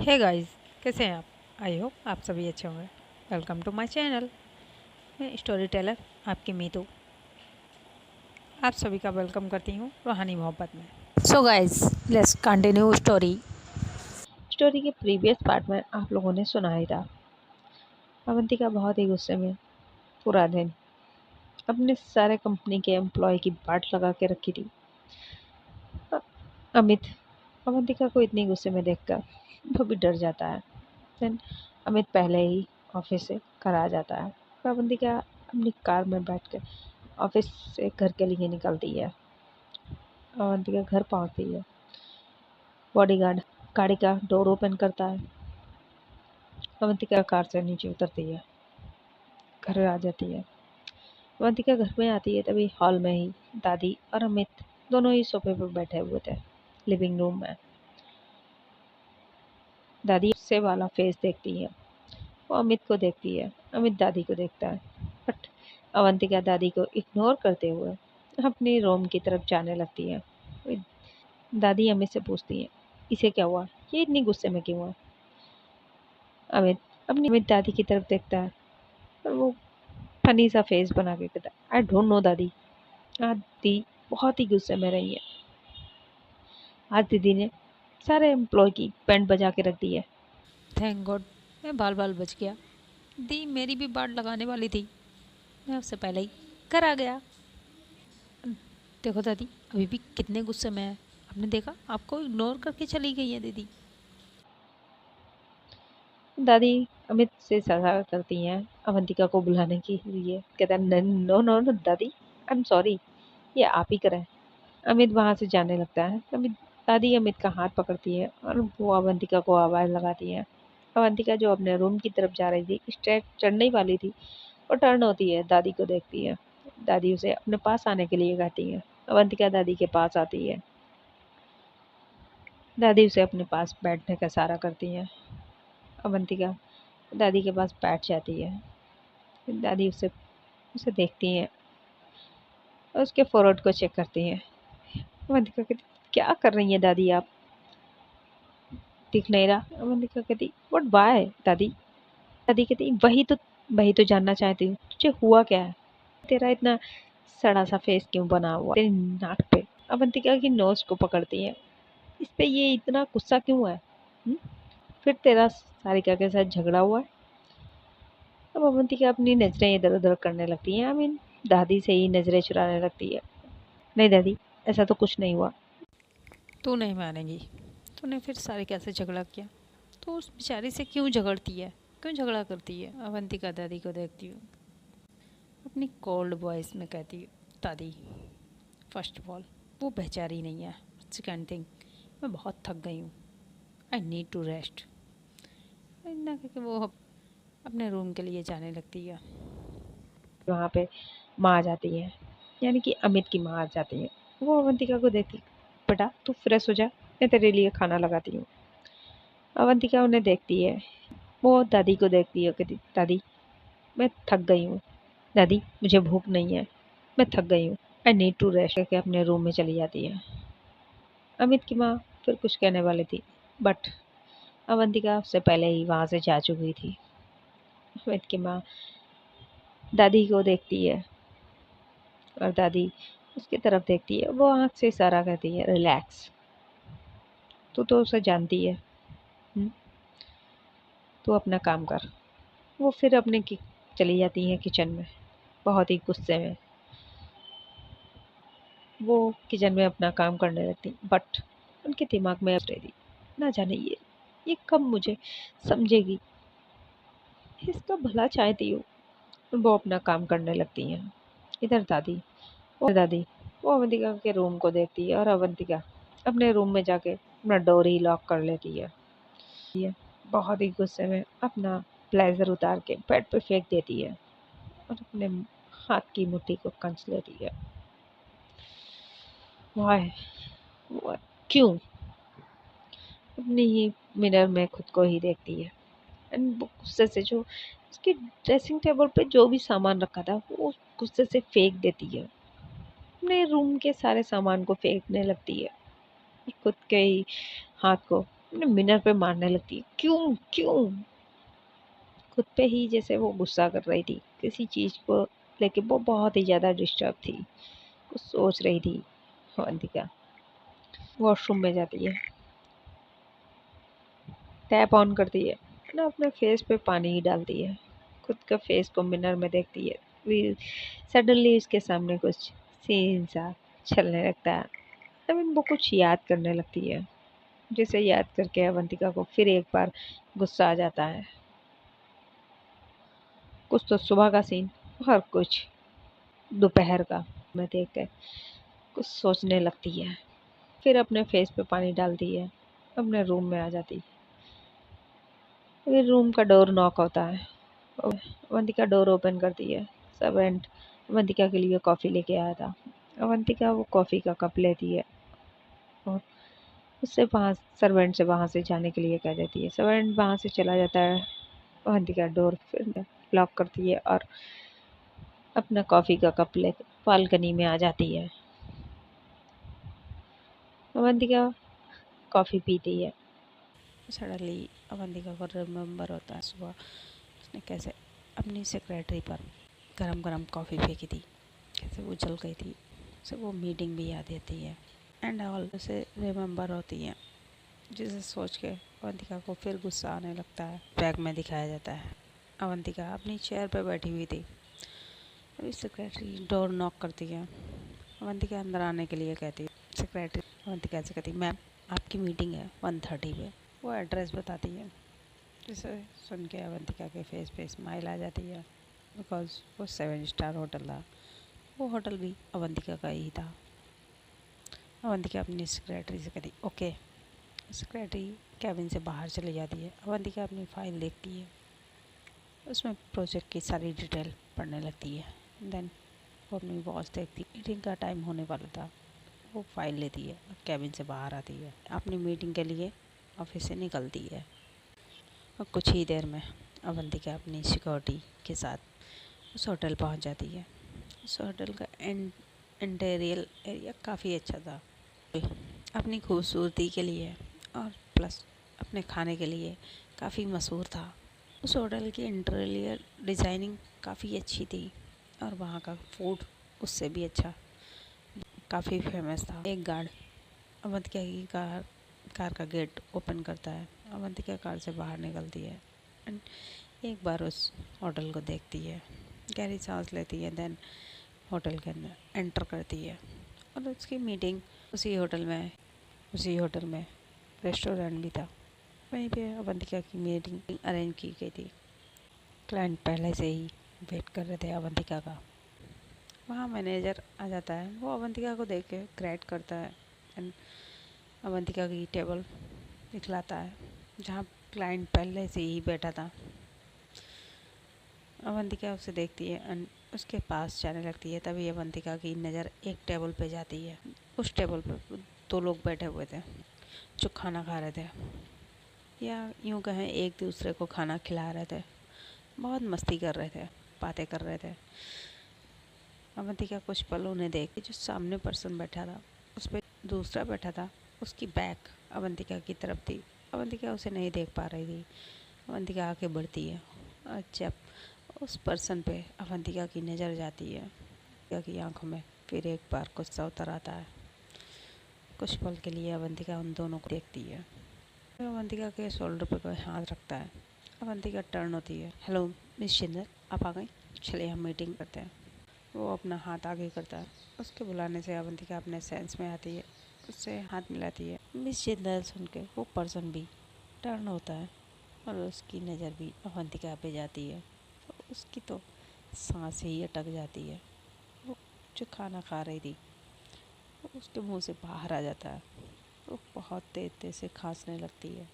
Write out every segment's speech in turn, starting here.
Hey guys, कैसे हैं आप। आई होप आप सभी अच्छे होंगे। Welcome to my channel. मैं स्टोरी टेलर आपकी मीतू आप सभी का वेलकम करती हूँ रूहानी मोहब्बत में। So guys, let's continue story. Story के प्रीवियस पार्ट में आप लोगों ने सुना ही था। अवंतिका बहुत ही गुस्से में पूरा दिन अपने सारे कंपनी के एम्प्लॉय की बाट लगा के रखी थी। अमित अवंतिका को इतनी गुस्से में देखकर वो भी डर जाता है। देन अमित पहले ही ऑफिस से घर आ जाता है। अवंतिका अपनी कार में बैठकर ऑफिस से घर के लिए निकलती है। अवंतिका घर पहुंचती है। बॉडीगार्ड गाड़ी का डोर ओपन करता है। अवंतिका कार से नीचे उतरती है, घर आ जाती है। अवंतिका घर में आती है तभी हॉल में ही दादी और अमित दोनों ही सोफे पर बैठे हुए थे, लिविंग रूम में। दादी से वाला फेस देखती है। वो अमित को देखती है, अमित दादी को देखता है। बट अवंतिका दादी को इग्नोर करते हुए अपनी रूम की तरफ जाने लगती है। दादी अमित से पूछती है, इसे क्या हुआ, ये इतनी गुस्से में क्यों है। अमित दादी की तरफ देखता है और वो फनी सा फेस बना के कहता है, आई डोंट नो दादी। आज दी बहुत ही गुस्से में रही है। आज दीदी ने सारे एम्प्लॉय की बैंड बजा के रख दी है। थैंक गॉड, मैं बाल बाल बच गया। दी मेरी भी बाट लगाने वाली थी, मैं उससे पहले ही घर आ गया। देखो दादी अभी भी कितने गुस्से में है। आपने देखा, आपको इग्नोर करके चली गई है दीदी। दादी अमित से सलाह करती हैं अवंतिका को बुलाने के लिए। कहता है, नो नो नो दादी, आई एम सॉरी, ये आप ही करें। अमित वहां से जाने लगता है। दादी अमित का हाथ पकड़ती है और वो अवंतिका को आवाज लगाती है। अवंतिका जो अपने रूम की तरफ जा रही थी, स्टेप चढ़ने वाली थी, और टर्न होती है, दादी को देखती है। दादी उसे अपने पास आने के लिए कहती है। अवंतिका दादी के पास आती है। दादी उसे अपने पास बैठने का इशारा करती है। अवंतिका दादी के पास बैठ जाती है। दादी उसे उसे देखती हैं और उसके फोrehead को चेक करती हैं। अवंतिका कहती, क्या कर रही हैं दादी आप, दिख नहीं रहा। अवंतिका कहती, व्हाट बाय दादी। दादी कहती, वही तो जानना चाहती हूँ, तुझे हुआ क्या है, तेरा इतना सड़ा सा फेस क्यों बना हुआ तेरी नाक पे। अवंतिका की नोज को पकड़ती है, इस पे ये इतना गुस्सा क्यों है। हुँ? फिर तेरा सारिका के साथ झगड़ा हुआ है। अब अवंतिका अपनी नजरें इधर उधर करने लगती हैं। दादी से ही नजरें चुराने लगती है। नहीं दादी, ऐसा तो कुछ नहीं हुआ। तू नहीं मानेगी, तूने फिर सारिका से झगड़ा किया तो उस बेचारी से क्यों झगड़ती है, क्यों झगड़ा करती है। अवंतिका दादी को देखती हूँ, अपनी कोल्ड वॉइस में कहती हूँ, दादी फर्स्ट ऑफ ऑल वो बेचारी नहीं है। सेकेंड थिंग, मैं बहुत थक गई हूँ, आई नीड टू रेस्ट। इतना करके वो अपने रूम के लिए जाने लगती है। वहाँ पे माँ आ जाती है, यानी कि अमित की माँ आ जाती है। वो अवंतिका को देखती, बेटा तू फ्रेश हो जा, मैं तेरे लिए खाना लगाती हूँ। अवंतिका उन्हें देखती है। वो दादी को देखती है, कहती, दादी मैं थक गई हूँ, दादी मुझे भूख नहीं है, मैं थक गई हूँ, आई नीड टू रेस्ट करके अपने रूम में चली जाती है। अमित की माँ फिर कुछ कहने वाली थी, बट अवंतिका उससे पहले ही वहाँ से जा चुकी थी। अमित की माँ दादी को देखती है और दादी उसकी तरफ देखती है। वो आँख से इशारा करती है, रिलैक्स, तू तो उसे जानती है। हुँ? तू अपना काम कर। वो फिर अपने चली जाती है किचन में, बहुत ही गुस्से में। वो किचन में अपना काम करने लगती, बट उनके दिमाग में रही, ना जाने ये कब मुझे समझेगी, इसका भला चाहती हूँ। वो अपना काम करने लगती हैं। इधर दादी वो अवंतिका के रूम को देखती है और अवंतिका अपने रूम में जाके अपना डोर ही लॉक कर लेती है। ये बहुत ही गुस्से में अपना ब्लेजर उतार के बेड पे फेंक देती है और अपने हाथ की मुट्ठी को कंच लेती है। वाह, क्यों। अपने ही मिरर में खुद को ही देखती है एंड वो गुस्से से जो उसके ड्रेसिंग टेबल पे जो भी सामान रखा था वो गुस्से से फेंक देती है। अपने रूम के सारे सामान को फेंकने लगती है, खुद के ही हाथ को अपने मिनर पे मारने लगती है। क्यों क्यों? खुद पे ही जैसे वो गुस्सा कर रही थी किसी चीज को लेके। वो बहुत ही ज्यादा डिस्टर्ब थी, कुछ सोच रही थी अवंतिका। वॉशरूम में जाती है, टैप ऑन करती है ना, अपने फेस पे पानी डालती है। खुद का फेस को मिरर में देखती है। सडनली उसके सामने कुछ सीन सा चलने लगता है। वो कुछ याद करने लगती है, जिसे याद करके अवंतिका को फिर एक बार गुस्सा आ जाता है। कुछ तो सुबह का सीन और कुछ दोपहर का मैं देख कर कुछ सोचने लगती है। फिर अपने फेस पे पानी डालती है, अपने रूम में आ जाती है। फिर रूम का डोर नॉक होता है। अवंतिका डोर ओपन करती है। सर्वेंट अवंतिका के लिए कॉफ़ी लेके आया था। अवंतिका वो कॉफ़ी का कप लेती है और उससे वहाँ सर्वेंट से वहाँ से जाने के लिए कह देती है। सर्वेंट वहाँ से चला जाता है। अवंतिका डोर फिर लॉक करती है और अपना कॉफ़ी का कप लेकर बालकनी में आ जाती है। अवंतिका कॉफ़ी पीती है। सडनली अवंतिका को रिमेम्बर होता है सुबह उसने कैसे अपनी सेक्रेटरी पर गरम गरम कॉफ़ी फेंकी थी, कैसे वो जल गई थी। उसे वो मीटिंग भी याद आती है एंड ऑल उसे रिमेम्बर होती है, जिसे सोच के अवंतिका को फिर गुस्सा आने लगता है। बैग में दिखाया जाता है अवंतिका अपनी चेयर पर बैठी हुई थी। अभी सेक्रेटरी डोर नॉक करती है। अवंतिका अंदर आने के लिए कहती है। सेक्रेटरी अवंतिका से कहती, मैम आपकी मीटिंग है 1:30 पे। वो एड्रेस बताती है, जिसे सुन के अवंतिका के फेस पे स्माइल आ जाती है, बिकॉज वो 7 स्टार होटल था। वो होटल भी अवंतिका का ही था। अवंतिका अपनी सेक्रेटरी से कहती ओके। सेक्रेटरी कैबिन से बाहर चली जाती है। अवंतिका अपनी फाइल देखती है, उसमें प्रोजेक्ट की सारी डिटेल पढ़ने लगती है। देन वो अपनी वॉच देखती, मीटिंग का टाइम होने वाला था। वो फाइल लेती है और कैबिन से बाहर आती है, अपनी मीटिंग के लिए ऑफिस से निकलती है। और कुछ ही देर में अवंतिका अपनी सिक्योरिटी के साथ उस होटल पहुंच जाती है। उस होटल का इंटीरियर एरिया काफ़ी अच्छा था। अपनी खूबसूरती के लिए और प्लस अपने खाने के लिए काफ़ी मशहूर था। उस होटल की इंटीरियर डिज़ाइनिंग काफ़ी अच्छी थी और वहाँ का फूड उससे भी अच्छा, काफ़ी फेमस था। एक गार्ड अवंतिका की कार का गेट ओपन करता है। अवंतिका कार से बाहर निकलती है एंड एक बार उस होटल को देखती है, गहरी सांस लेती है। देन होटल के अंदर एंटर करती है और उसकी मीटिंग उसी होटल में रेस्टोरेंट भी था, वहीं पे अवंतिका की मीटिंग अरेंज की गई थी। क्लाइंट पहले से ही वेट कर रहे थे अवंतिका का। वहाँ मैनेजर आ जाता है, वो अवंतिका को देख के ग्रेट करता है एंड अवंतिका की टेबल दिखलाता है जहाँ क्लाइंट पहले से ही बैठा था। अवंतिका उसे देखती है एंड उसके पास जाने लगती है। तभी अवंतिका की नज़र एक टेबल पे जाती है। उस टेबल पर 2 लोग बैठे हुए थे जो खाना खा रहे थे, या यूँ कहें एक दूसरे को खाना खिला रहे थे। बहुत मस्ती कर रहे थे, बातें कर रहे थे। अवंतिका कुछ पल उन्हें देख, जो सामने पर्सन बैठा था उस पर दूसरा बैठा था, उसकी बैक अवंतिका की तरफ थी। अवंतिका उसे नहीं देख पा रही थी। अवंतिका आगे बढ़ती है और जब उस पर्सन पे अवंतिका की नज़र जाती है, अवंतिका की आंखों में फिर एक बार गुस्सा उतर आता है। कुछ पल के लिए अवंतिका उन दोनों को देखती है। फिर अवंतिका के शोल्डर पर कोई हाथ रखता है। अवंतिका टर्न होती है। हेलो मिस जिंदल, आप आ गई, चलिए हम मीटिंग करते हैं। वो अपना हाथ आगे करता है। उसके बुलाने से अवंतिका अपने सेंस में आती है, उससे हाथ मिलाती है। मिस जिंदल सुन के वो पर्सन भी टर्न होता है और उसकी नज़र भी अवंतिका पे जाती है। तो उसकी तो सांस ही अटक जाती है। वो जो खाना खा रही थी वो उसके मुंह से बाहर आ जाता है। वो बहुत तेज तेज से खांसने लगती है।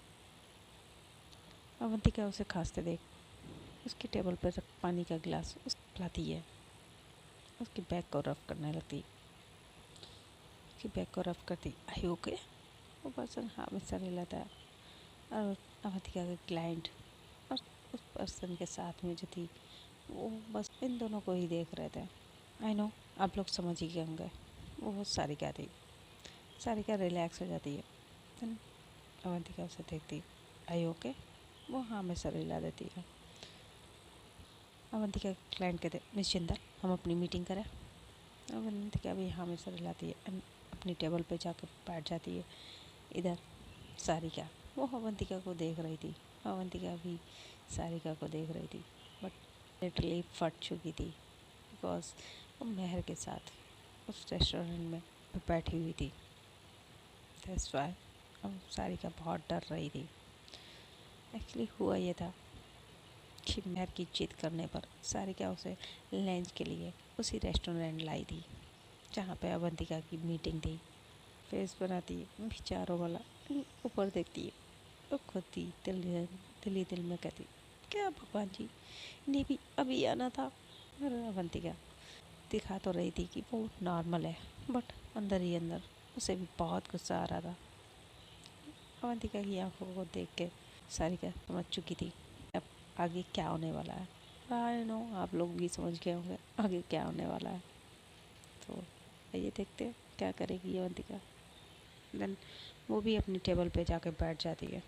अवंतिका उसे खांसते देख उसकी टेबल पर रख पानी का गिलास उस पिलाती है। उसकी बैक को रफ करने लगती, उसकी बैक को रफ करती। आई ओके? वो पर्सन हाँ में सर हिलाता है और अवंतिका के क्लाइंट और उस पर्सन के साथ में जो थी वो बस इन दोनों को ही देख रहे थे। आई नो आप लोग समझ ही गए होंगे वो सारिका थी। सारिका रिलैक्स हो जाती है। देन अवंतिका उसे देखती, आई ओके? वो हाँ में सर हिला देती है। अवंतिका क्लाइंट कहते, मिस जिंदल हम अपनी मीटिंग करें? अवंतिका भी हाँ में सर हिलाती है एंड अपनी टेबल पे जाकर बैठ जाती है। इधर सारिका, वो अवंतिका को देख रही थी। अवंतिका भी सारिका को देख रही थी, बट लिटरली फट चुकी थी बिकॉज वो मेहर के साथ उस रेस्टोरेंट में बैठी हुई थी। दैट्स व्हाई अब सारिका बहुत डर रही थी। एक्चुअली हुआ ये था कि मेहर की जिद करने पर सारिका उसे लंच के लिए उसी रेस्टोरेंट लाई थी जहाँ पे अवंतिका की मीटिंग थी। फेस बनाती है बेचारों वाला, ऊपर देखती है और खुद ही दिल में कहती, क्या भगवान जी, इन्हें भी अभी आना था। और अवंतिका दिखा तो रही थी कि वो नॉर्मल है, बट अंदर ही अंदर उसे भी बहुत गुस्सा आ रहा था। अवंतिका की आंखों को देख के सारिका समझ चुकी थी अब आगे क्या होने वाला है। आई नो आप लोग भी समझ गए होंगे आगे क्या होने वाला है। तो आइए देखते हैं क्या करेगी अवंतिका। देन वो भी अपनी टेबल पे जाके बैठ जाती है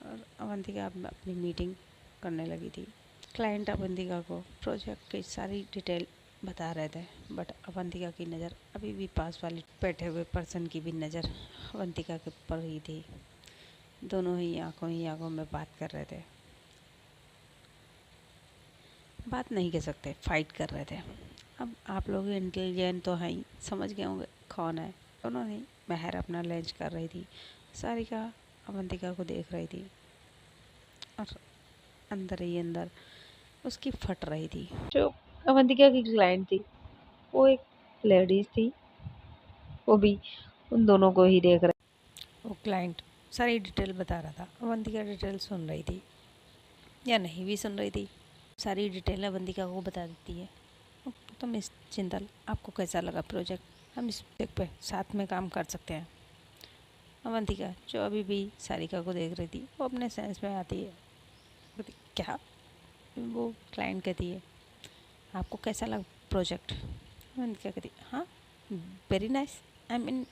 और अवंतिका अपनी मीटिंग करने लगी थी। क्लाइंट अवंतिका को प्रोजेक्ट की सारी डिटेल बता रहे थे, बट अवंतिका की नज़र अभी भी पास वाले बैठे हुए पर्सन की भी नज़र अवंतिका के ऊपर ही थी। दोनों ही आंखों में बात कर रहे थे। बात नहीं कह सकते, फाइट कर रहे थे। अब आप लोग इंटेलिजेंट तो हैं ही, समझ गए होंगे कौन है। उन्होंने मेहर अपना लंच कर रही थी, सारिका अवंतिका को देख रही थी और अंदर ही अंदर उसकी फट रही थी। जो अवंतिका की क्लाइंट थी वो एक लेडीज थी, वो भी उन दोनों को ही देख रही। वो क्लाइंट सारी डिटेल बता रहा था, अवंतिका डिटेल सुन रही थी या नहीं भी सुन रही थी, सारी डिटेल अवंतिका को बता देती है। तो मिस जिंदल आपको कैसा लगा प्रोजेक्ट? हम इस प्रोजेक्ट पे साथ में काम कर सकते हैं। अवंतिका जो अभी भी सारिका को देख रही थी वो अपने सेंस में आती है, कहती, क्या? वो क्लाइंट कहती है आपको कैसा लगा प्रोजेक्ट? अवंतिका कहती हाँ very nice, I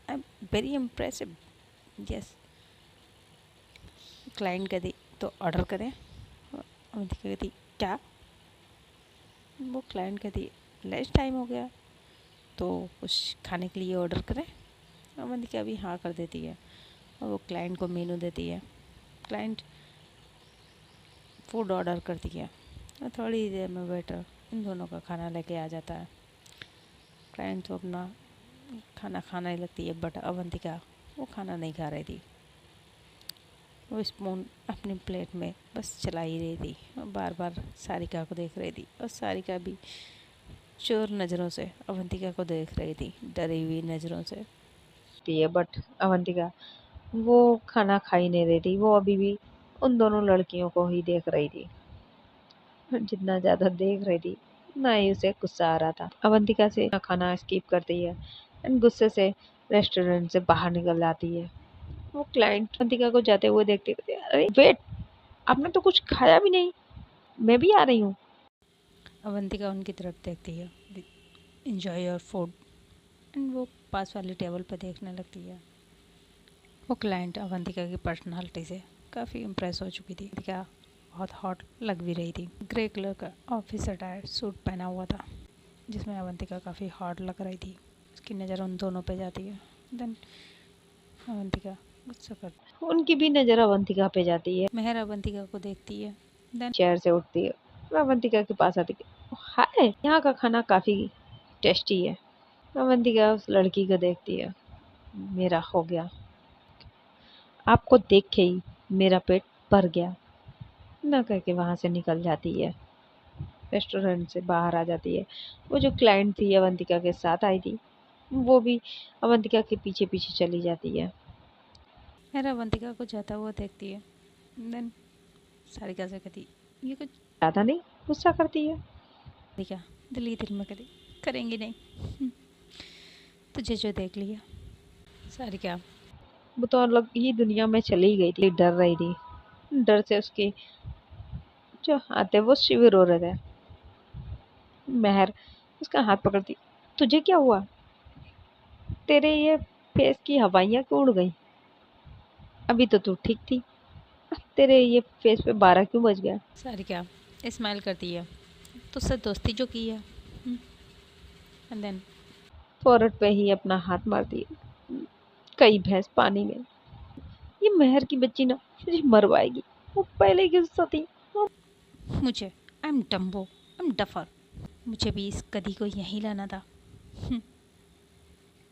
am very impressive, yes. Client कहती तो ऑर्डर करें? अवंतिका कहती क्या? वो क्लाइंट कहती लंच टाइम हो गया तो कुछ खाने के लिए ऑर्डर करें? अवंतिका भी हाँ कर देती है और वो क्लाइंट को मेनू देती है। क्लाइंट फूड ऑर्डर करती है और थोड़ी देर में वेटर इन दोनों का खाना लेके आ जाता है। क्लाइंट तो अपना खाना खाने लगती है, बट अवंतिका वो खाना नहीं खा रही थी। वो स्पून अपनी प्लेट में बस चला ही रही थी और बार बार सारिका को देख रही थी और सारिका भी चोर नज़रों से अवंतिका को देख रही थी, डरी हुई नज़रों से। है, बट अवंतिका वो खाना खा ही नहीं रही थी, वो अभी भी उन दोनों लड़कियों को ही देख रही थी। जितना ज्यादा देख रही थी उतना ही उसे गुस्सा आ रहा था। अवंतिका से खाना स्किप करती है एंड गुस्से से रेस्टोरेंट से बाहर निकल जाती है। वो क्लाइंट अवंतिका को जाते हुए देखते कहते, अरे वेट, आपने तो कुछ खाया भी नहीं, मैं भी आ रही हूँ। अवंतिका उनकी तरफ देखती है, इंजॉय योर फूड, एंड वो पास वाली टेबल पर देखने लगती है। वो क्लाइंट अवंतिका की पर्सनालिटी से काफ़ी इम्प्रेस हो चुकी थी। अवंतिका बहुत हॉट लग भी रही थी। ग्रे कलर का ऑफिस अटायर सूट पहना हुआ था जिसमें अवंतिका काफ़ी हॉट लग रही थी। उसकी नज़र उन दोनों पे जाती है। देन अवंतिका गुस्सा कर, उनकी भी नजर अवंतिका पे जाती है। मेहर अवंतिका को देखती है। देन चेयर से उठती है और अवंतिका के पास आती है, हाय, यहाँ का खाना काफी टेस्टी है। अवंतिका उस लड़की को देखती है, मेरा हो गया, आपको देख के ही मेरा पेट भर गया, ना करके वहां से निकल जाती है, रेस्टोरेंट से बाहर आ जाती है। वो जो क्लाइंट थी अवंतिका के साथ आई थी वो भी अवंतिका के पीछे पीछे चली जाती है। मेहर अवंतिका को जाता हुआ देखती है। देन सारिका से कहती ये कुछ, ज्यादा नहीं गुस्सा करती है। सारिका दिल ही दिल में कहती करेंगी नहीं, तुझे जो देख लिया। सारिका वो तो अलग ही दुनिया में चली गई थी, डर रही थी। डर से उसके जो हाथ है वो शिविर हो रहे थे। मेहर उसका हाथ पकड़ती, तुझे क्या हुआ, तेरे ये फेस की हवाइयाँ क्यों उड़ गई? अभी तो तू ठीक थी, तेरे ये फेस पे 12 क्यों बज गया? सारिका स्माइल करती है, तुझसे दोस्ती जो की है। एंड देन फोrehead पे ही अपना हाथ मारती है। कई भैंस पानी में। ये मेहर की बच्ची ना मुझे मरवाएगी। वो पहले की गुस्सा थी। मुझे I am Dumbo, I am duffer, मुझे भी इस गधी को यहीं लाना था।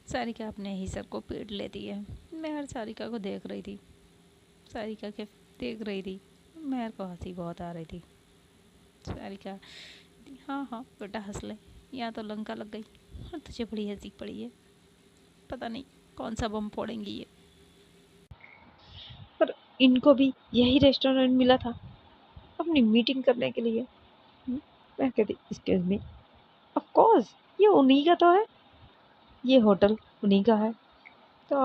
सारिका अपने ही सर को पीट लेती है। मेहर सारिका को देख रही थी, सारिका के देख रही थी। मेहर को हंसी बहुत आ रही थी। सारिका, हाँ हाँ बेटा हंस ले, यहाँ तो लंका लग गई और तुझे बड़ी हंसी पड़ी है। पता नहीं कौन सा बम फोड़ेंगी ये। पर इनको भी यही रेस्टोरेंट मिला था अपनी मीटिंग करने के लिए। मैं कहती एक्सक्यूज मी, ऑफ कोर्स ये उन्हीं का तो है, ये होटल उन्हीं का है, तो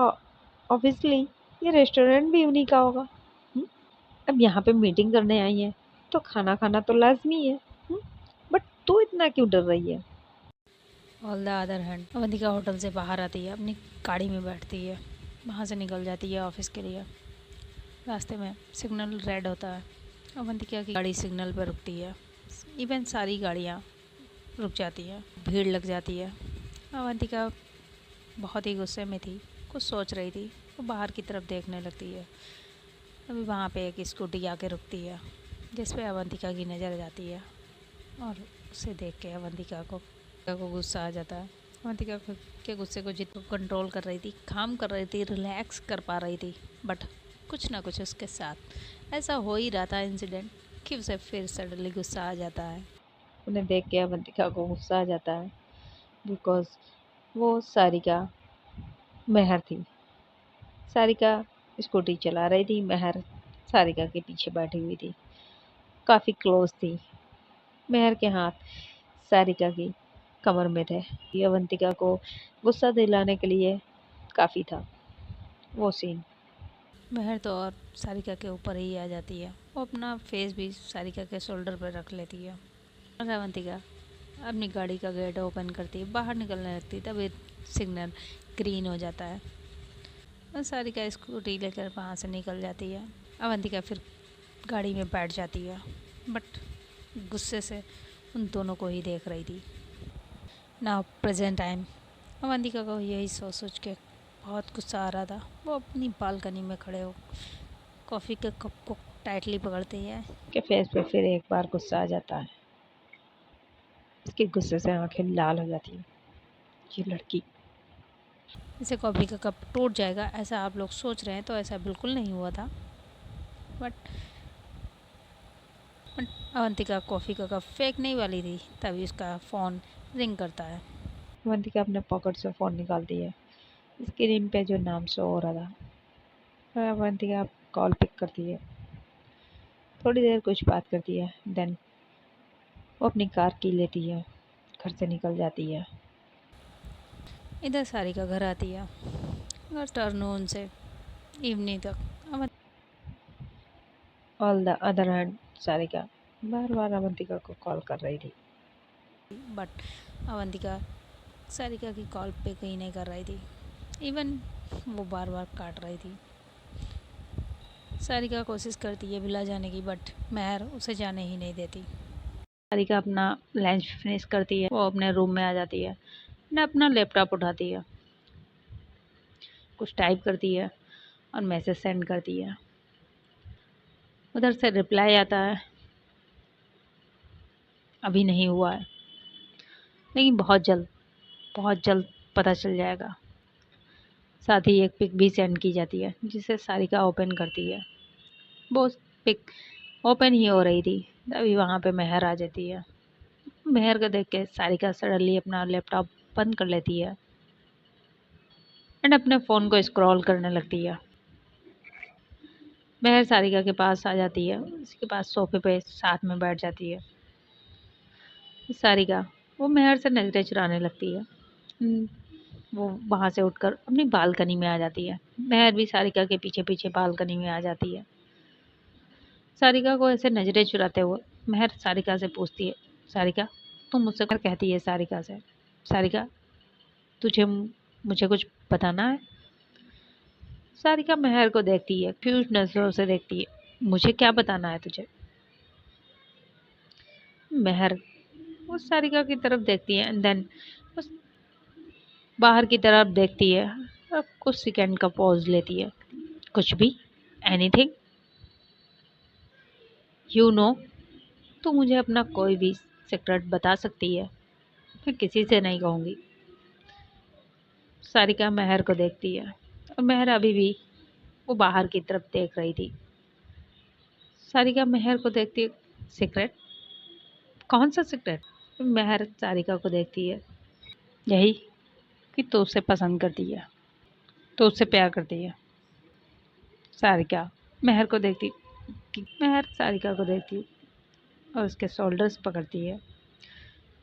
ऑब्वियसली ये रेस्टोरेंट भी उन्हीं का होगा। हम्म, अब यहाँ पे मीटिंग करने आई है तो खाना खाना तो लाजमी है। बट तू इतना क्यों डर रही है? All the other hand Avantika hotel से बाहर आती है, अपनी गाड़ी में बैठती है, वहाँ से निकल जाती है ऑफिस के लिए। रास्ते में सिग्नल रेड होता है, अवंतिका की गाड़ी सिग्नल पर रुकती है। इवन सारी गाड़ियाँ रुक जाती हैं, भीड़ लग जाती है। अवंतिका बहुत ही गुस्से में थी, कुछ सोच रही थी, वो बाहर की तरफ देखने लगती है। अभी वहाँ पे एक स्कूटी आके रुकती है, जिस पे अवंतिका की नज़र जाती है और उसे देख के अवंतिका को गुस्सा आ जाता है। अवंतिका के गुस्से को जितना कंट्रोल कर रही थी, काम कर रही थी, रिलैक्स कर पा रही थी, बट कुछ ना कुछ उसके साथ ऐसा हो ही रहा था इंसिडेंट कि उसे फिर सडनली गुस्सा आ जाता है। उन्हें देख के अवंतिका को गुस्सा आ जाता है बिकॉज वो सारिका मेहर थी। सारिका स्कूटी चला रही थी, मेहर सारिका के पीछे बैठी हुई थी, काफ़ी क्लोज थी। मेहर के हाथ सारिका की कमर में थे। ये अवंतिका को गुस्सा दिलाने के लिए काफ़ी था वो सीन। मेहर तो और सारिका के ऊपर ही आ जाती है, वो अपना फेस भी सारिका के शोल्डर पर रख लेती है। और अवंतिका अपनी गाड़ी का गेट ओपन करती है, बाहर निकलने लगती है, तभी सिग्नल ग्रीन हो जाता है और सारिका स्कूटी लेकर वहाँ से निकल जाती है। अवंतिका फिर गाड़ी में बैठ जाती है, बट गुस्से से उन दोनों को ही देख रही थी। नाउ प्रेजेंट टाइम अवंतिका को यही सोच सोच के बहुत गुस्सा आ रहा था। वो अपनी बालकनी में खड़े हो कॉफ़ी के कप को टाइटली पकड़ते हैं। के फेस पे फिर एक बार गुस्सा आ जाता है। इसके गुस्से से आंखें लाल हो जाती हैं। ये लड़की जैसे कॉफ़ी का कप टूट जाएगा ऐसा आप लोग सोच रहे हैं, तो ऐसा बिल्कुल नहीं हुआ था। बट अवंतिका कॉफ़ी का कप फेंकने वाली थी, तभी उसका फ़ोन रिंग करता है। अवंतिका अपने पॉकेट से फ़ोन निकालती है। स्क्रीन पे जो नाम शो हो रहा था, अवंतिका कॉल पिक करती है। थोड़ी देर कुछ बात करती है, देन वो अपनी कार की लेती है, घर से निकल जाती है। इधर सारिका घर आती है, आफ्टरनून से इवनिंग तक all the other hand Sarika बार बार अवंतिका को कॉल कर रही थी। बट अवंतिका सारिका की कॉल पे कहीं नहीं कर रही थी, इवन वो बार बार काट रही थी। सारिका कोशिश करती है भुला जाने की, बट मेहर उसे जाने ही नहीं देती। सारिका अपना लंच फिनिश करती है, वो अपने रूम में आ जाती है, ने अपना लैपटॉप उठाती है, कुछ टाइप करती है और मैसेज सेंड करती है। उधर से रिप्लाई आता है, अभी नहीं हुआ है, लेकिन बहुत जल्द पता चल जाएगा। साथ ही एक पिक भी सेंड की जाती है, जिसे सारिका ओपन करती है। वो पिक ओपन ही हो रही थी, तभी वहाँ पे मेहर आ जाती है। मेहर को देख के सारिका सडनली अपना लैपटॉप बंद कर लेती है एंड अपने फ़ोन को स्क्रॉल करने लगती है। मेहर सारिका के पास आ जाती है, उसके पास सोफे पे साथ में बैठ जाती है। सारिका वो मेहर से नजरें चुराने लगती है। वो वहाँ से उठकर अपनी बालकनी में आ जाती है। मेहर भी सारिका के पीछे पीछे बालकनी में आ जाती है। सारिका को ऐसे नजरें चुराते हुए मेहर सारिका से पूछती है, सारिका तुम मुझसे क्या कहती है? सारिका से, सारिका तुझे मुझे कुछ बताना है? सारिका मेहर को देखती है, फ्यूज नजरों से देखती है। मुझे क्या बताना है तुझे? मेहर उस सारिका की तरफ देखती है एंड देन उस बाहर की तरफ देखती है। अब कुछ सेकंड का पॉज लेती है। कुछ भी? एनीथिंग? यू नो, तू मुझे अपना कोई भी सीक्रेट बता सकती है, मैं किसी से नहीं कहूँगी। सारिका मेहर को देखती है और मेहर अभी भी वो बाहर की तरफ देख रही थी। सारिका मेहर को देखती है। सीक्रेट? कौन सा सीक्रेट? मेहर सारिका को देखती है। यही कि तू उसे पसंद करती है, तो उससे प्यार करती है। सारिका मेहर को देखती कि मेहर सारिका को देखती और उसके शोल्डर्स पकड़ती है।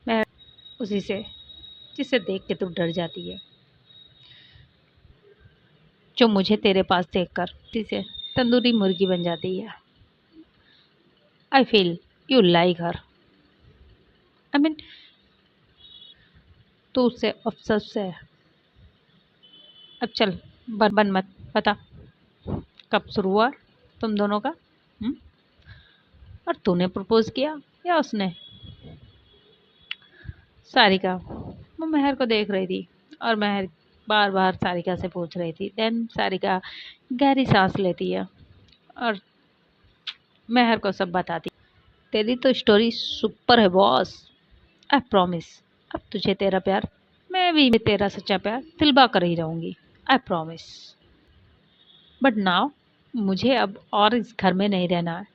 मेहर उसी से जिसे देख के तू डर जाती है, जो मुझे तेरे पास देखकर जिसे तंदूरी मुर्गी बन जाती है। I feel you like her. I mean, तू उससे ऑब्सेस्ड है। अब चल, बन मत, बता कब शुरू हुआ तुम दोनों का? हुँ? और तूने प्रपोज किया या उसने? सारिका वो मेहर को देख रही थी और मेहर बार बार सारिका से पूछ रही थी। देन सारिका गहरी सांस लेती है और मेहर को सब बताती। तेरी तो स्टोरी सुपर है बॉस। आई प्रॉमिस, अब तुझे तेरा प्यार, मैं भी तेरा सच्चा प्यार दिलवा कर ही रहूंगी। I promise. बट नाउ मुझे अब और इस घर में नहीं रहना है।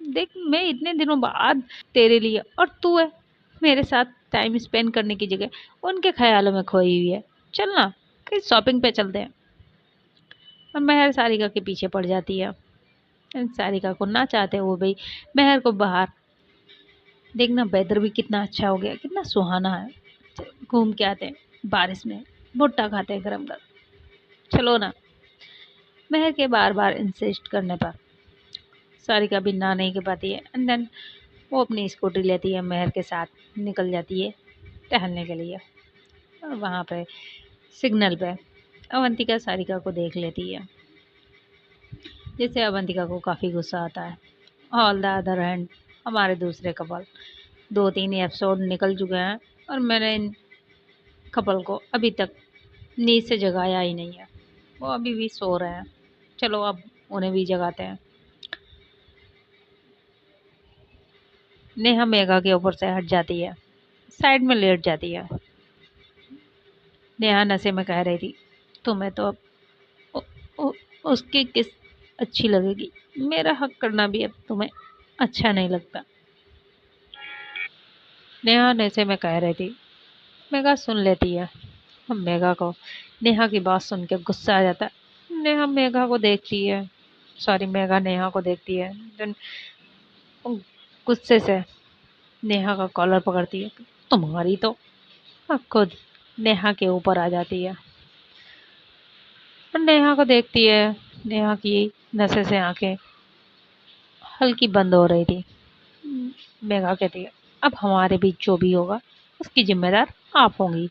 देख, मैं इतने दिनों बाद तेरे लिए, और तू है मेरे साथ टाइम स्पेंड करने की जगह उनके ख्यालों में खोई हुई है। चल ना, कहीं शॉपिंग पे चलते हैं। और मेहर सारिका के पीछे पड़ जाती है। सारिका को ना चाहते वो भाई मेहर को बाहर देखना। वेदर भी कितना अच्छा हो गया, कितना सुहाना है। घूम के आते हैं बारिश में, भुट्टा खाते हैं गरम गरम। चलो ना। मेहर के बार बार इंसिस्ट करने पर सारिका भी ना नहीं कर पाती है एंड देन वो अपनी स्कूटी लेती है, मेहर के साथ निकल जाती है टहलने के लिए। और वहाँ पे सिग्नल पे अवंतिका सारिका को देख लेती है, जिससे अवंतिका को काफ़ी गुस्सा आता है। ऑल द अदर हैंड, हमारे दूसरे कपल 2-3 एपिसोड निकल चुके हैं और मैंने इन कपल को अभी तक नींद से जगाया ही नहीं है। वो अभी भी सो रहे हैं। चलो अब उन्हें भी जगाते हैं। नेहा मेघा के ऊपर से हट जाती है, साइड में लेट जाती है। नेहा नशे में कह रही थी, तुम्हें तो अब उ, उ, उसकी किस अच्छी लगेगी, मेरा हक करना भी अब तुम्हें अच्छा नहीं लगता। नेहा नशे में कह रही थी। मेघा सुन लेती है। अब मेघा को नेहा की बात सुन के गुस्सा आ जाता है। नेहा मेघा को देखती है, सॉरी मेघा नेहा को देखती है। देन वो गुस्से से नेहा का कॉलर पकड़ती है। तुम्हारी तो, और खुद नेहा के ऊपर आ जाती है और नेहा को देखती है। नेहा की नशे से आंखें हल्की बंद हो रही थी। मेघा कहती है, अब हमारे बीच जो भी होगा उसकी जिम्मेदार आप होंगी।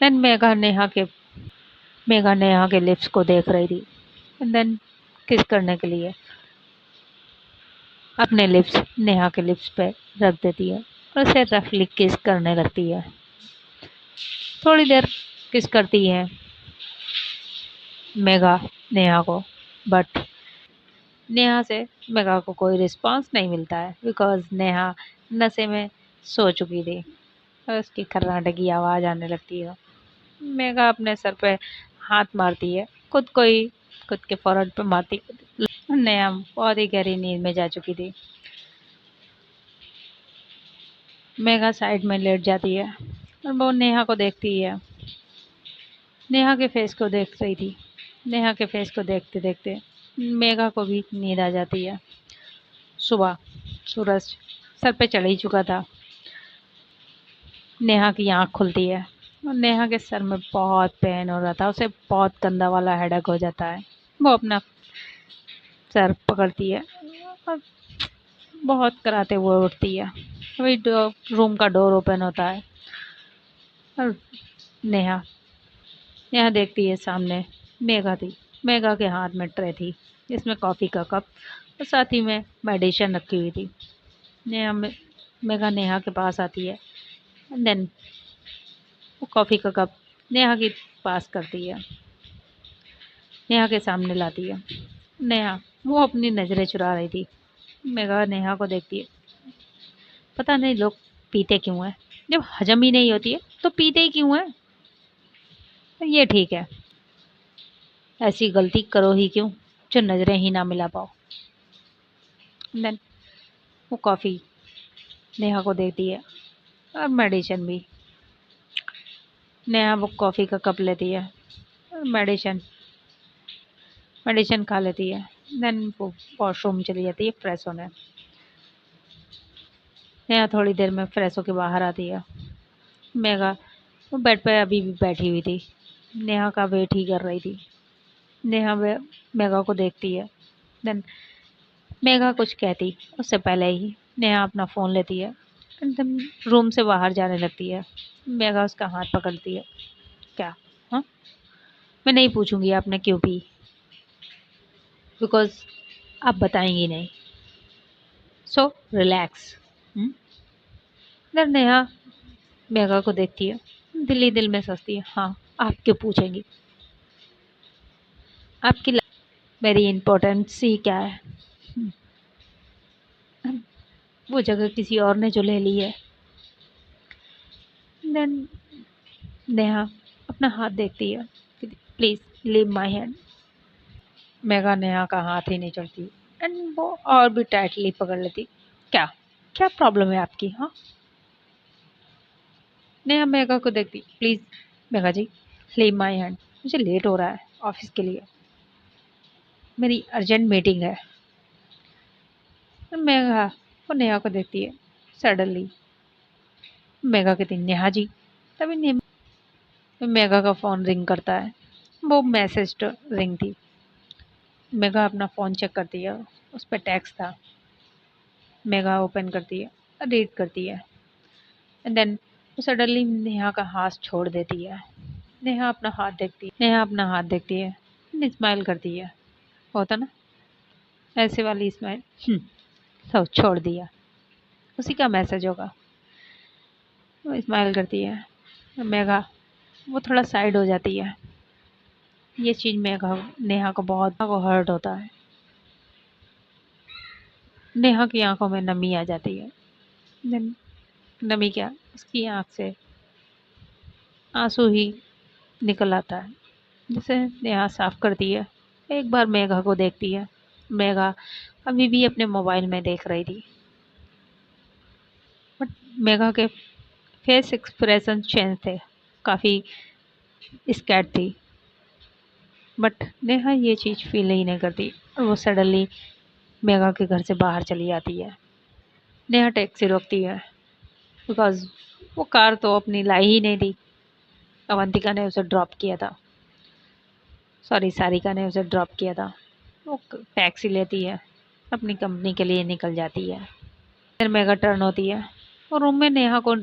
देन मेघा नेहा के लिप्स को देख रही थी एंड देन किस करने के लिए अपने लिप्स नेहा के लिप्स पे रख देती है और उसे रफली किस करने लगती है। थोड़ी देर किस करती है मेघा नेहा को, बट नेहा से मेघा को कोई रिस्पांस नहीं मिलता है बिकॉज नेहा नशे में सो चुकी थी और उसकी खर्राटे की आवाज़ आने लगती है। मेघा अपने सर पे हाथ मारती है, खुद को ही खुद के फोrehead पे मारती। नेहा बहुत ही गहरी नींद में जा चुकी थी। मेघा साइड में लेट जाती है और वो नेहा को देखती है। नेहा के फेस को देख रही थी। नेहा के फेस को देखते देखते मेघा को भी नींद आ जाती है। सुबह सूरज सर पे चढ़ ही चुका था। नेहा की आँख खुलती है और नेहा के सर में बहुत पेन हो रहा था। उसे बहुत गंदा वाला हेडेक हो जाता है। वो अपना सर पकड़ती है और बहुत कराते हुए उठती है। वही रूम का डोर ओपन होता है और नेहा नेहा देखती है सामने मेघा थी। मेघा के हाथ में ट्रे थी जिसमें कॉफ़ी का कप और साथ ही में मेडिसिन रखी हुई थी। मेघा नेहा के पास आती है। देन वो कॉफ़ी का कप नेहा के पास करती है, नेहा के सामने लाती है। नेहा वो अपनी नज़रें चुरा रही थी। मेघा नेहा को देखती है। पता नहीं लोग पीते क्यों हैं, जब हजम ही नहीं होती है तो पीते ही क्यों हैं। ये ठीक है, ऐसी गलती करो ही क्यों जो नज़रें ही ना मिला पाओ। देन वो कॉफ़ी नेहा को देती है और मेडिसिन भी। नेहा वो कॉफ़ी का कप लेती है और मेडिसिन मेडिसिन खा लेती है। देन वो वॉशरूम चली जाती है फ्रेश होने। नेहा थोड़ी देर में फ्रेश होके बाहर आती है। मेघा वो बेड पे अभी भी बैठी हुई थी, नेहा का वेट ही कर रही थी। नेहा मेघा को देखती है। देन मेघा कुछ कहती उससे पहले ही नेहा अपना फ़ोन लेती है, एकदम रूम से बाहर जाने लगती है। मेघा उसका हाथ पकड़ती है। क्या? हाँ, मैं नहीं पूछूंगी आपने क्यों पी, बिकॉज आप बताएंगी नहीं, so relax. Then Neha Megha को देखती है, दिल ही दिल में सोचती है, हाँ आप क्यों पूछेंगी, आपकी मेरी इम्पोर्टेंस ही क्या है। वो जगह किसी और ने जो ले ली है। देन नेहा अपना हाथ देखती है, please leave my hand. Megha Neha का हाथ ही नहीं छोड़ती एंड वो और भी टाइटली पकड़ लेती। क्या क्या प्रॉब्लम है आपकी? हाँ, नेहा मेघा को देखती, please Megha ji leave my hand, मुझे लेट हो रहा है ऑफिस के लिए, मेरी अर्जेंट मीटिंग है। मेघा वो नेहा को देखती है। सडनली मेघा कहती, नेहा जी। तभी मेघा का फ़ोन रिंग करता है। वो मैसेज रिंग थी। मेघा अपना फ़ोन चेक करती है, उस पर टेक्स्ट था। मेघा ओपन करती है, रीड करती है एंड देन सडनली नेहा का हाथ छोड़ देती है। नेहा अपना हाथ देखती है, नेहा अपना हाथ देखती है, स्माइल करती है, होता ना ऐसे वाली स्माइल। तो छोड़ दिया, उसी का मैसेज होगा। वो स्माइल करती है। मेघा वो थोड़ा साइड हो जाती है। ये चीज़ मेघा नेहा को बहुत को हर्ट होता है। नेहा की आंखों में नमी आ जाती है। देन नमी क्या, उसकी आंख से आंसू ही निकल आता है, जिसे नेहा साफ करती है। एक बार मेघा को देखती है। मेघा अभी भी अपने मोबाइल में देख रही थी, बट मेघा के फेस एक्सप्रेशन चेंज थे, काफ़ी स्कैर्ड थी। बट नेहा ये चीज़ फील ही नहीं करती और वो सडनली मेघा के घर से बाहर चली आती है। नेहा टैक्सी रोकती है, बिकॉज वो कार तो अपनी लाई ही नहीं थी, अवंतिका ने उसे ड्रॉप किया था, सॉरी सारिका ने उसे ड्रॉप किया था। वो टैक्सी लेती है, अपनी कंपनी के लिए निकल जाती है। फिर मेगा टर्न होती है और रूम में नेहा को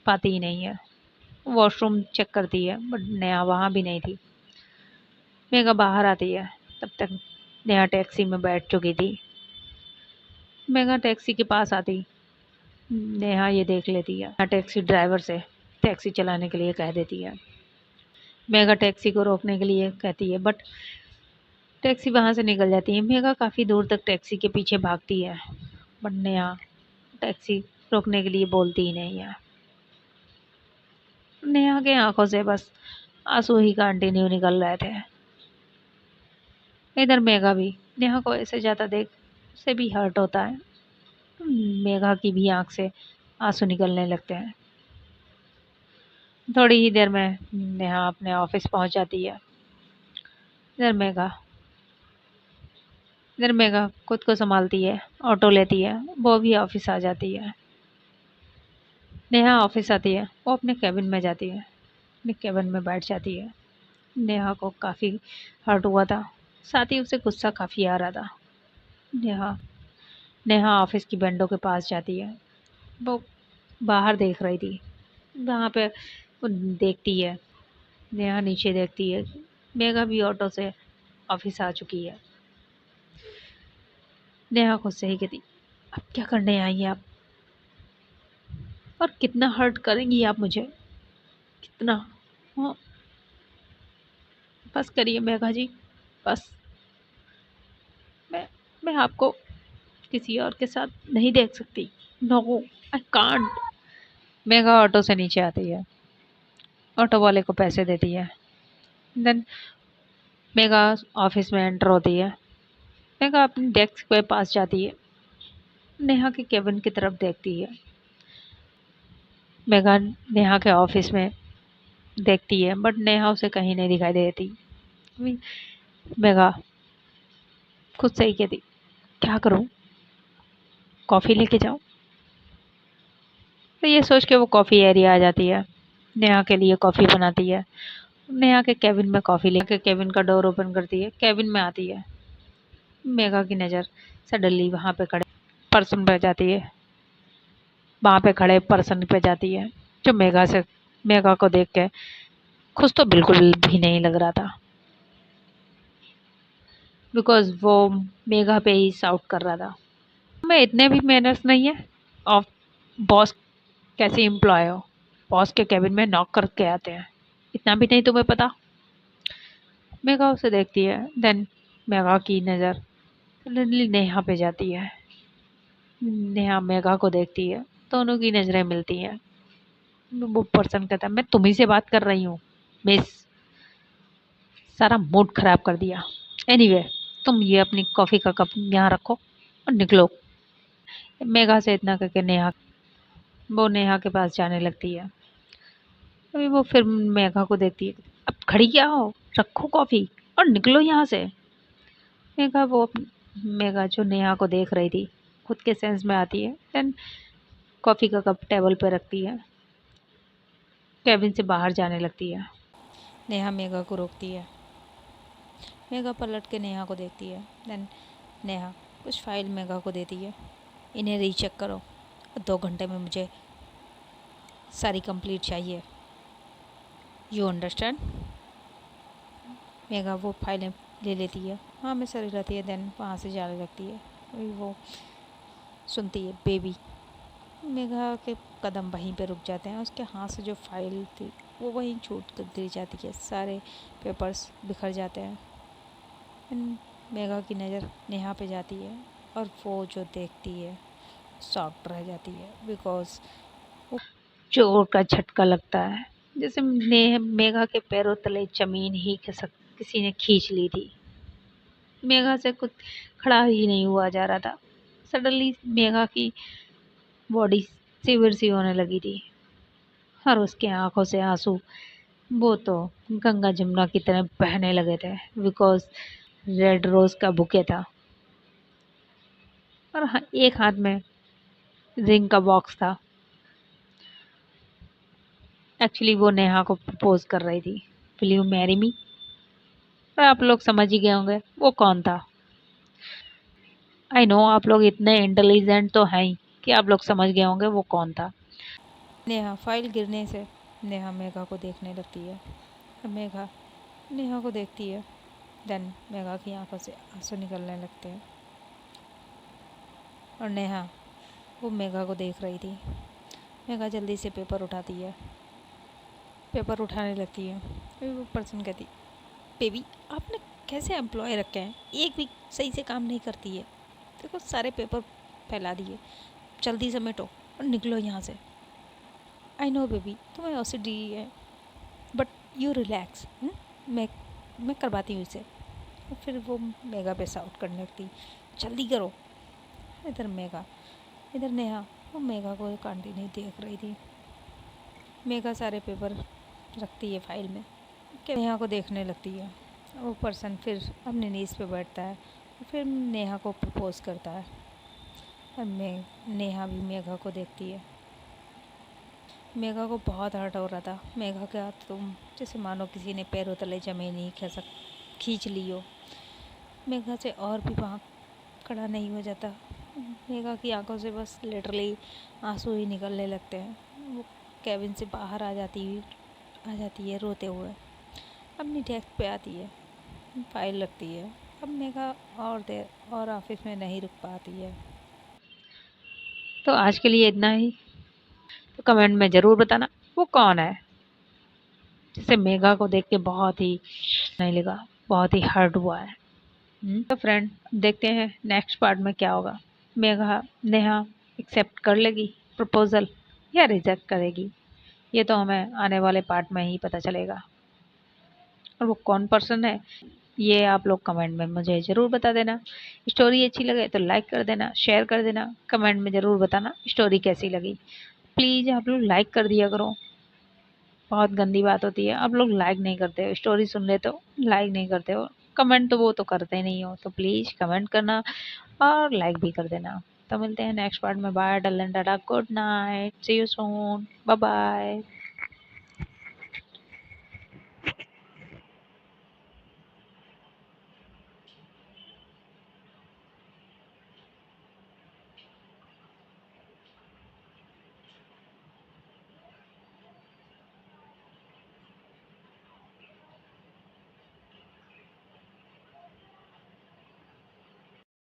पाती ही नहीं है। वॉशरूम चेक करती है बट नेहा वहाँ भी नहीं थी। मेगा बाहर आती है, तब तक नेहा टैक्सी में बैठ चुकी थी। मेगा टैक्सी के पास आती, नेहा ये देख लेती है, टैक्सी ड्राइवर से टैक्सी चलाने के लिए कह देती है। मेगा टैक्सी को रोकने के लिए कहती है बट टैक्सी वहाँ से निकल जाती है। मेगा काफ़ी दूर तक टैक्सी के पीछे भागती है बट नेहा टैक्सी रोकने के लिए बोलती ही नहीं है। नेहा के आंखों से बस आंसू ही कंटिन्यू निकल रहे थे। इधर मेघा भी नेहा को ऐसे जाता देख उसे भी हर्ट होता है। मेघा की भी आंख से आंसू निकलने लगते हैं। थोड़ी ही देर में नेहा अपने ऑफिस पहुंच जाती है। इधर मेघा इधर मेघा खुद को संभालती है, ऑटो लेती है, वो भी ऑफिस आ जाती है। नेहा ऑफिस आती है, वो अपने कैबिन में जाती है, अपने कैबिन में बैठ जाती है। नेहा को काफ़ी हर्ट हुआ था, साथ ही उसे गुस्सा काफ़ी आ रहा था। नेहा नेहा ऑफिस की विंडो के पास जाती है, वो बाहर देख रही थी। वहाँ पे वो देखती है, नेहा नीचे देखती है, मेघा भी ऑटो से ऑफिस आ चुकी है। नेहा खुद से ही कहती, अब क्या करने आई हैं आप, और कितना हर्ट करेंगी आप मुझे, कितना। हाँ, बस करिए मेघा जी, बस। मैं मैं आपको किसी और के साथ नहीं देख सकती। No, I can't. Megha auto से नीचे आती है, ऑटो वाले को पैसे देती है। देन मेघा ऑफिस में एंटर होती है। मेघा अपनी डेस्क के पास जाती है, नेहा के केबिन की तरफ देखती है। मेघा नेहा के ऑफिस में देखती है, बट नेहा उसे कहीं नहीं दिखाई देती। मेघा खुद से ही कहती, क्या करूं, कॉफ़ी लेके जाऊं। तो ये सोच के वो कॉफ़ी एरिया आ जाती है, नेहा के लिए कॉफ़ी बनाती है। नेहा के केबिन में कॉफ़ी लेके केबिन का डोर ओपन करती है, केबिन में आती है। मेघा की नज़र सडनली वहाँ पे खड़े पर्सन पे जाती है, वहाँ पे खड़े पर्सन पे जाती है, जो मेघा को देख के खुश तो बिल्कुल भी नहीं लग रहा था, बिकॉज वो मेघा पे ही साउट कर रहा था। मैं इतने भी मैनर्स नहीं है ऑफ बॉस, कैसे एम्प्लॉय हो, बॉस के केबिन में नॉक करके आते हैं, इतना भी नहीं तुम्हें पता। मेघा उसे देखती है। देन मेघा की नज़र सडनली नेहा पे जाती है। नेहा मेघा को देखती है, दोनों की नज़रें मिलती हैं। वो पर्सन कहता है, मैं तुम्ही से बात कर रही हूँ मिस, सारा मूड खराब कर दिया। एनीवे, तुम ये अपनी कॉफ़ी का कप यहाँ रखो और निकलो। मेघा से इतना करके वो नेहा के पास जाने लगती है। अभी वो फिर मेघा को देखती है, अब खड़ी क्या हो, रखो कॉफ़ी और निकलो यहाँ से। मेघा जो नेहा को देख रही थी खुद के सेंस में आती है। देन कॉफ़ी का कप टेबल पर रखती है, केबिन से बाहर जाने लगती है। नेहा मेघा को रोकती है। मेघा पलट के नेहा को देखती है। देन नेहा कुछ फाइल मेघा को देती है, इन्हें रीचेक करो, 2 घंटे में मुझे सारी कंप्लीट चाहिए, यू अंडरस्टैंड। मेघा वो फाइलें ले लेती है, हाँ मैं सारी रहती है। देन वहाँ से जाने लगती है। अभी वो सुनती है बेबी। मेघा के कदम वहीं पे रुक जाते हैं, उसके हाथ से जो फाइल थी वो वहीं छूट कर गिर जाती है, सारे पेपर्स बिखर जाते हैं। मेघा की नज़र नेहा पे जाती है और वो जो देखती है शॉक्ड रह जाती है, बिकॉज जोर का झटका लगता है, जैसे मेघा के पैरों तले जमीन ही खिसक किसी ने खींच ली थी। मेघा से कुछ खड़ा ही नहीं हुआ जा रहा था। सडनली मेघा की बॉडी सिविर सी होने लगी थी और उसकी आंखों से आंसू वो तो गंगा जमुना की तरह बहने लगे थे, बिकॉज रेड रोज का बुके था और एक हाथ में रिंग का बॉक्स था। एक्चुअली वो नेहा को प्रपोज कर रही थी, विल यू मैरी मी। और आप लोग समझ ही गए होंगे वो कौन था। आई नो आप लोग इतने इंटेलिजेंट तो हैं ही कि आप लोग समझ गए होंगे वो कौन था। नेहा फाइल गिरने से नेहा मेघा को देखने लगती है और मेघा नेहा को देखती है। देन मेघा की आंखों से आंसू निकलने लगते हैं और नेहा वो मेघा को देख रही थी। मेघा जल्दी से पेपर उठाती है, पेपर उठाने लगती है। फिर वो पर्सन कहती, बेबी आपने कैसे एम्प्लॉय रखे हैं, एक भी सही से काम नहीं करती है, देखो सारे पेपर फैला दिए, जल्दी समेटो और निकलो यहाँ से। आई नो बेबी तुम्हें OCD है, बट यू रिलैक्स, मैं करवाती हूँ इसे। और फिर वो मेघा पे साउट करने लगती, जल्दी करो। इधर नेहा वो मेघा को कंटिन्यू देख रही थी। मेघा सारे पेपर रखती है फाइल में, नेहा को देखने लगती है। वो पर्सन फिर अपने नीज पे बैठता है और फिर नेहा को प्रपोज करता है और नेहा भी मेघा को देखती है। मेघा को बहुत हर्ट हो रहा था। मेघा के हाथ तो जैसे मानो किसी ने पैरों तले जमीन ही खींच ली हो। मेघा से और भी वहाँ खड़ा नहीं हो जाता। मेघा की आंखों से बस लिटरली आंसू ही निकलने लगते हैं। वो केबिन से बाहर आ जाती है रोते हुए। अपनी डेस्क पे आती है, फाइल रखती है। अब मेघा और देर और ऑफिस में नहीं रुक पाती है। तो आज के लिए इतना ही। तो कमेंट में ज़रूर बताना वो कौन है जिसे मेघा को देख के बहुत ही नहीं लगा, बहुत ही हर्ट हुआ है। तो फ्रेंड, देखते हैं नेक्स्ट पार्ट में क्या होगा। मेघा नेहा एक्सेप्ट कर लेगी प्रपोजल या रिजेक्ट करेगी, ये तो हमें आने वाले पार्ट में ही पता चलेगा। और वो कौन पर्सन है ये आप लोग कमेंट में मुझे ज़रूर बता देना। स्टोरी अच्छी लगे तो लाइक कर देना, शेयर कर देना, कमेंट में ज़रूर बताना स्टोरी कैसी लगी। प्लीज़ आप लोग लाइक कर दिया करो, बहुत गंदी बात होती है आप लोग लाइक नहीं करते हो, स्टोरी सुन लेते हो लाइक नहीं करते हो, कमेंट तो वो तो करते नहीं हो। तो प्लीज़ कमेंट करना और लाइक भी कर देना। तो मिलते हैं नेक्स्ट पार्ट में। बाय, डल and tata, good night, see you soon, bye bye.